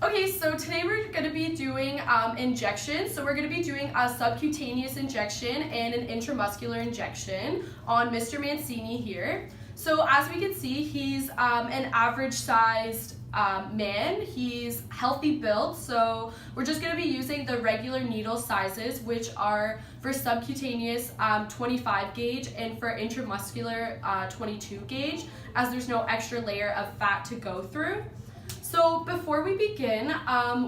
Okay, so today we're going to be doing injections. So we're going to be doing a subcutaneous injection and an intramuscular injection on Mr. Mancini here. So as we can see, he's an average sized man. He's healthy built, so we're just going to be using the regular needle sizes, which are for subcutaneous 25 gauge and for intramuscular 22 gauge, as there's no extra layer of fat to go through. So before we begin,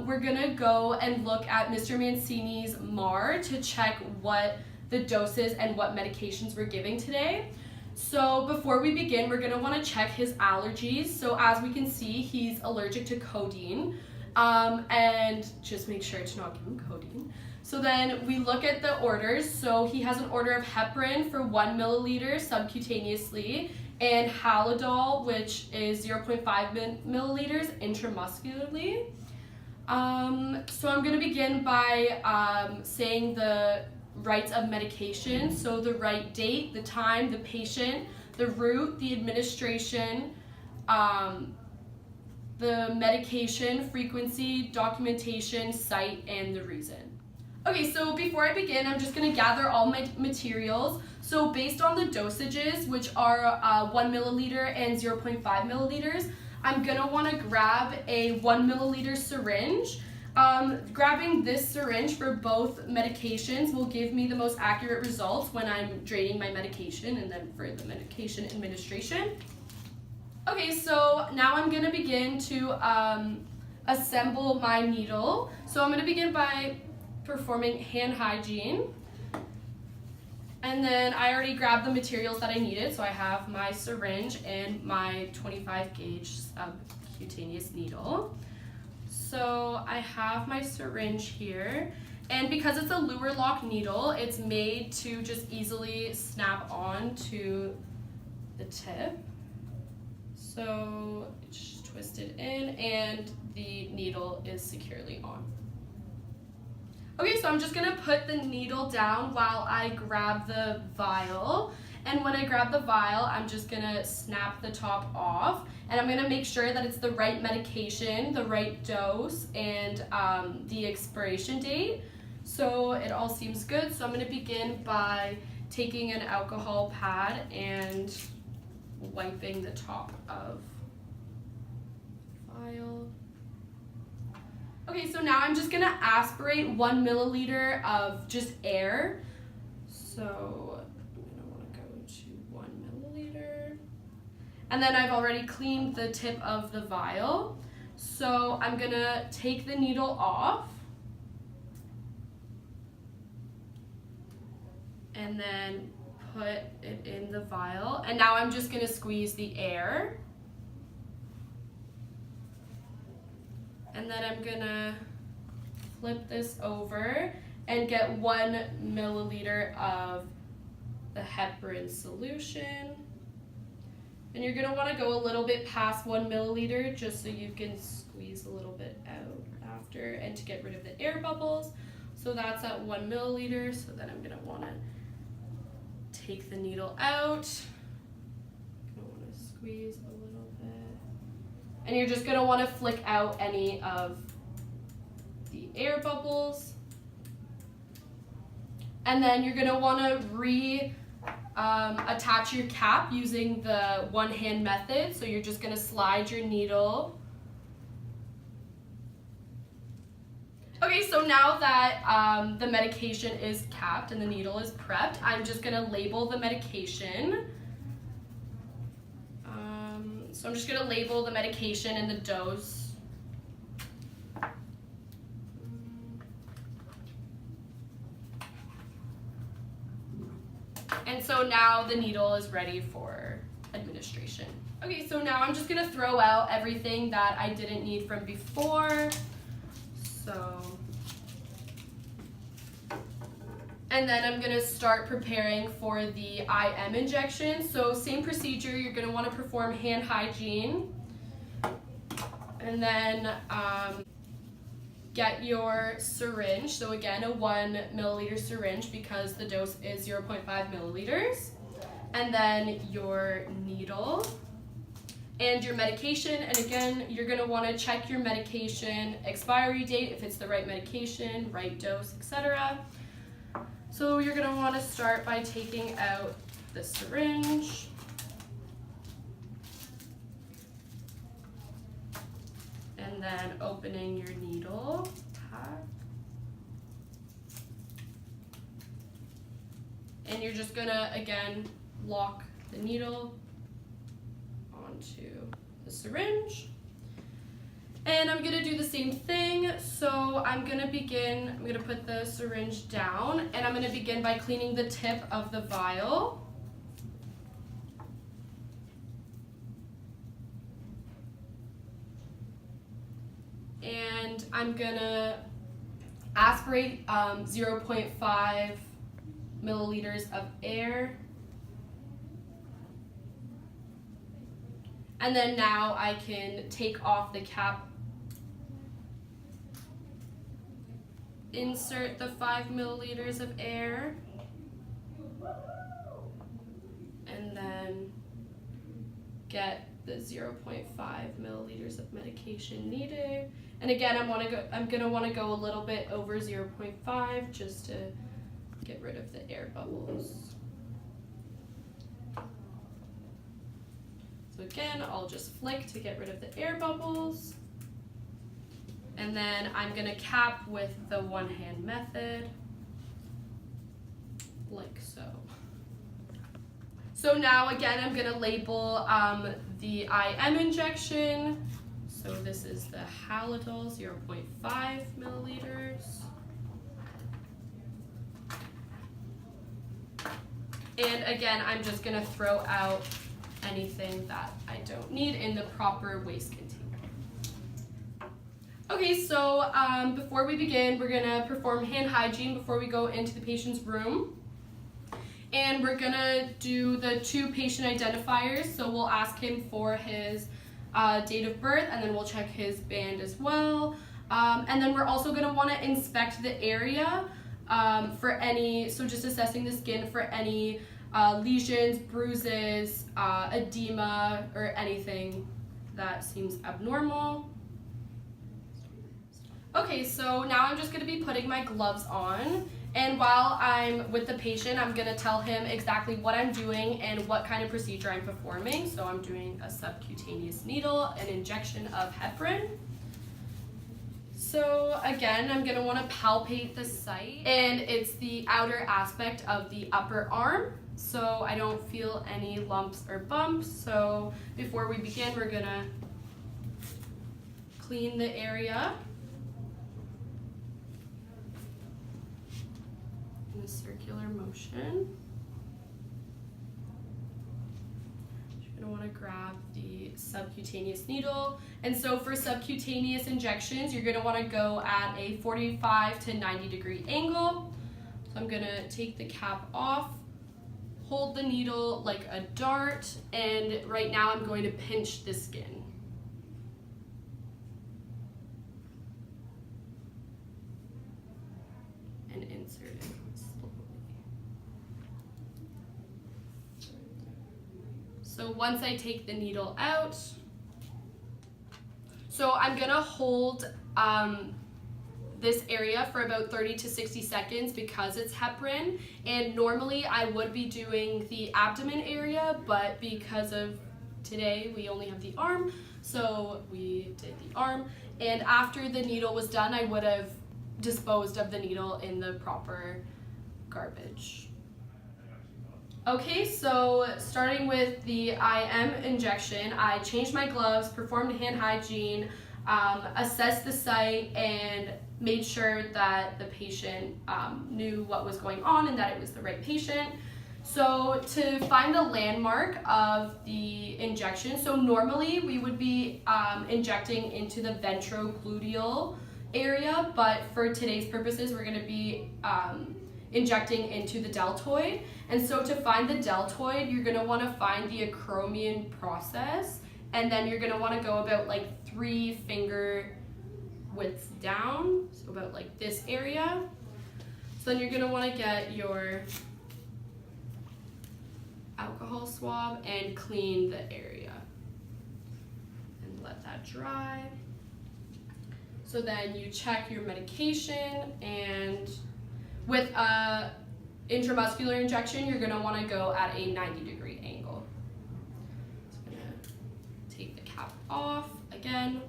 we're gonna go and look at Mr. Mancini's MAR to check what the doses and what medications we're giving today. So before we begin, we're gonna wanna check his allergies. So as we can see, he's allergic to codeine, and just make sure to not give him codeine. So then we look at the orders. So he has an order of heparin for 1 milliliter subcutaneously, and Halidol, which is 0.5 milliliters intramuscularly. So I'm going to begin by saying the rights of medication. So the right date, the time, the patient, the route, the administration, the medication, frequency, documentation, site, and the reason. Okay, so before I begin, I'm just going to gather all my materials. So based on the dosages, which are 1 milliliter and 0.5 milliliters, I'm going to want to grab a 1 milliliter syringe. Grabbing this syringe for both medications will give me the most accurate results when I'm draining my medication and then for the medication administration. Okay, so now I'm going to begin to assemble my needle. So I'm going to begin by performing hand hygiene. And then I already grabbed the materials that I needed, so I have my syringe and my 25 gauge subcutaneous needle. So I have my syringe here, and because it's a Luer lock needle, it's made to just easily snap on to the tip. So it's just twisted in and the needle is securely on. Okay, so I'm just gonna put the needle down while I grab the vial. And when I grab the vial, I'm just gonna snap the top off. And I'm gonna make sure that it's the right medication, the right dose, and the expiration date. So it all seems good. So I'm gonna begin by taking an alcohol pad and wiping the top of the vial. Okay, so now I'm just gonna aspirate 1 milliliter of just air. So I'm gonna wanna go to 1 milliliter. And then I've already cleaned the tip of the vial. So I'm gonna take the needle off. And then put it in the vial. And now I'm just gonna squeeze the air. And then I'm gonna flip this over and get 1 milliliter of the heparin solution. And you're gonna wanna go a little bit past 1 milliliter just so you can squeeze a little bit out after and to get rid of the air bubbles. So that's at 1 milliliter. So then I'm gonna wanna take the needle out. I'm gonna wanna squeeze a little bit. And you're just gonna wanna flick out any of the air bubbles. And then you're gonna wanna attach your cap using the one hand method. So you're just gonna slide your needle. Okay, so now that the medication is capped and the needle is prepped, I'm just gonna label the medication. So I'm just gonna label the medication and the dose. And so now the needle is ready for administration. Okay, so now I'm just gonna throw out everything that I didn't need from before. And then I'm gonna start preparing for the IM injection. So same procedure, you're gonna wanna perform hand hygiene. And then get your syringe. So again, a 1 milliliter syringe because the dose is 0.5 milliliters. And then your needle. and your medication. And again, you're going to want to check your medication expiry date, if it's the right medication, right dose, etc. So you're going to want to start by taking out the syringe. And then opening your needle pack. And you're just gonna, again, lock the needle onto the syringe. And I'm gonna do the same thing. So I'm gonna put the syringe down, and I'm gonna begin by cleaning the tip of the vial. And I'm gonna aspirate 0.5 milliliters of air. And then now I can take off the cap, insert the 5 milliliters of air, and then get the 0.5 milliliters of medication needed. And again, I'm gonna want to go a little bit over 0.5 just to get rid of the air bubbles. So again, I'll just flick to get rid of the air bubbles. And then I'm gonna cap with the one-hand method, like so. So now again, I'm gonna label the IM injection. So this is the Haldol, 0.5 milliliters. And again, I'm just gonna throw out anything that I don't need in the proper waste container. Okay, so before we begin, we're gonna perform hand hygiene before we go into the patient's room. And we're gonna do the 2 patient identifiers. So we'll ask him for his date of birth, and then we'll check his band as well. And then we're also gonna wanna inspect the area for any, so just assessing the skin for any lesions, bruises, edema, or anything that seems abnormal. Okay, so now I'm just gonna be putting my gloves on. And while I'm with the patient, I'm gonna tell him exactly what I'm doing and what kind of procedure I'm performing. So I'm doing a subcutaneous needle, an injection of heparin. So again, I'm gonna wanna palpate the site, and it's the outer aspect of the upper arm. So I don't feel any lumps or bumps. So before we begin, we're gonna clean the area in a circular motion. You're gonna wanna grab the subcutaneous needle. And so for subcutaneous injections, you're gonna wanna go at a 45 to 90 degree angle. So I'm gonna take the cap off, hold the needle like a dart, and right now I'm going to pinch the skin. And insert it slowly. So once I take the needle out, so I'm gonna hold this area for about 30 to 60 seconds because it's heparin, and normally I would be doing the abdomen area, but because of today we only have the arm, so we did the arm. And after the needle was done, I would have disposed of the needle in the proper garbage. Okay, so starting with the IM injection, I changed my gloves, performed hand hygiene, assessed the site, and made sure that the patient knew what was going on and that it was the right patient. So to find the landmark of the injection, so normally we would be injecting into the ventrogluteal area, but for today's purposes, we're gonna be injecting into the deltoid. And so to find the deltoid, you're gonna wanna find the acromion process, and then you're gonna wanna go about like 3 finger widths down, so about like this area. So then you're gonna wanna get your alcohol swab and clean the area. let that dry. So then you check your medication, and with a intramuscular injection, you're gonna wanna go at a 90-degree angle. So I'm gonna take the cap off, again,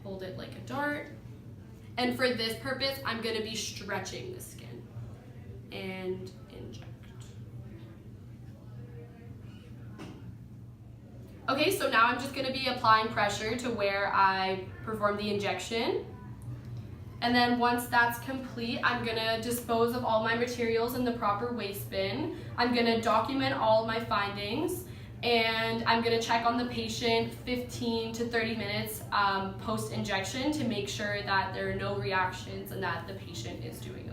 hold it like a dart. And for this purpose, I'm gonna be stretching the skin and inject. Okay, so now I'm just gonna be applying pressure to where I perform the injection. And then once that's complete, I'm gonna dispose of all my materials in the proper waste bin. I'm gonna document all of my findings, and I'm gonna check on the patient 15 to 30 minutes post-injection to make sure that there are no reactions and that the patient is doing